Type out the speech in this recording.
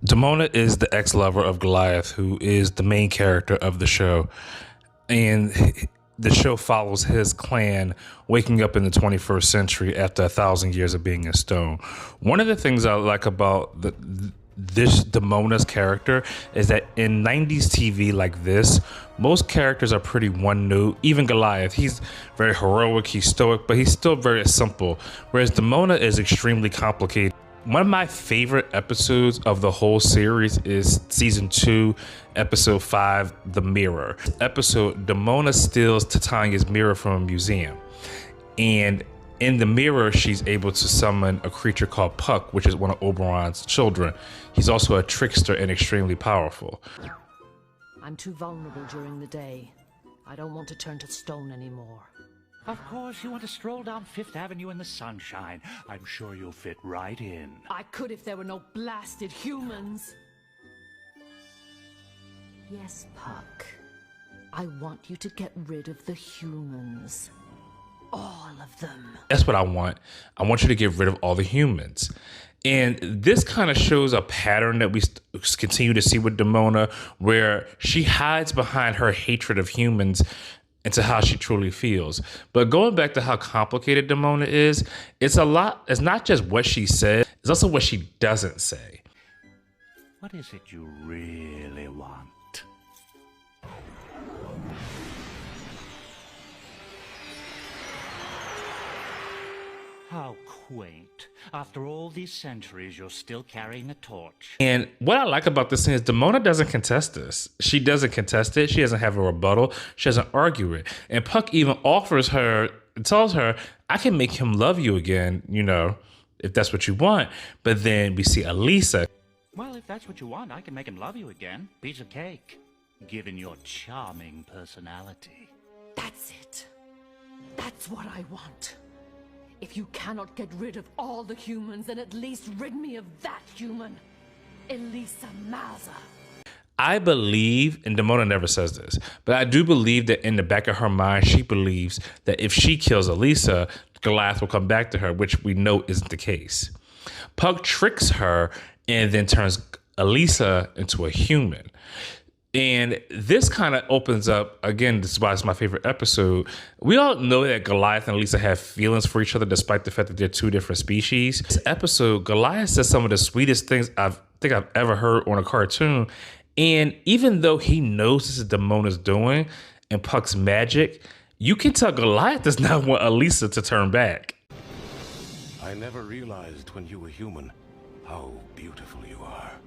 Demona is the ex-lover of Goliath, who is the main character of the show. And the show follows his clan waking up in the 21st century after 1,000 years of being in stone. One of the things I like about this Demona's character is that in 90s TV like this, most characters are pretty one note. Even Goliath, he's very heroic, he's stoic, but he's still very simple. Whereas Demona is extremely complicated. One of my favorite episodes of the whole series is season 2, episode 5, The Mirror. Episode, Demona steals Titania's mirror from a museum. And in the mirror, she's able to summon a creature called Puck, which is one of Oberon's children. He's also a trickster and extremely powerful. I'm too vulnerable during the day. I don't want to turn to stone anymore. Of course, you want to stroll down Fifth Avenue in the sunshine. I'm sure you'll fit right in. I could if there were no blasted humans. Yes, Puck. I want you to get rid of the humans. All of them. That's what I want. I want you to get rid of all the humans. And this kind of shows a pattern that we continue to see with Demona, where she hides behind her hatred of humans into how she truly feels. But going back to how complicated Demona is, it's not just what she says, it's also what she doesn't say. What is it you really want? How quaint. After all these centuries, you're still carrying a torch. And what I like about this thing is Demona doesn't contest this. She doesn't contest it. She doesn't have a rebuttal. She doesn't argue it. And Puck even offers her, tells her, I can make him love you again, if that's what you want. But then we see Elisa. Well, if that's what you want, I can make him love you again. Piece of cake. Given your charming personality. That's it. That's what I want. If you cannot get rid of all the humans, then at least rid me of that human, Elisa Maza. I believe, and Demona never says this, but I do believe that in the back of her mind, she believes that if she kills Elisa, Goliath will come back to her, which we know isn't the case. Puck tricks her and then turns Elisa into a human. And this kind of opens up, again, this is why it's my favorite episode. We all know that Goliath and Elisa have feelings for each other, despite the fact that they're two different species. This episode, Goliath says some of the sweetest things I think I've ever heard on a cartoon. And even though he knows this is Demona's doing and Puck's magic, you can tell Goliath does not want Elisa to turn back. I never realized when you were human how beautiful you are.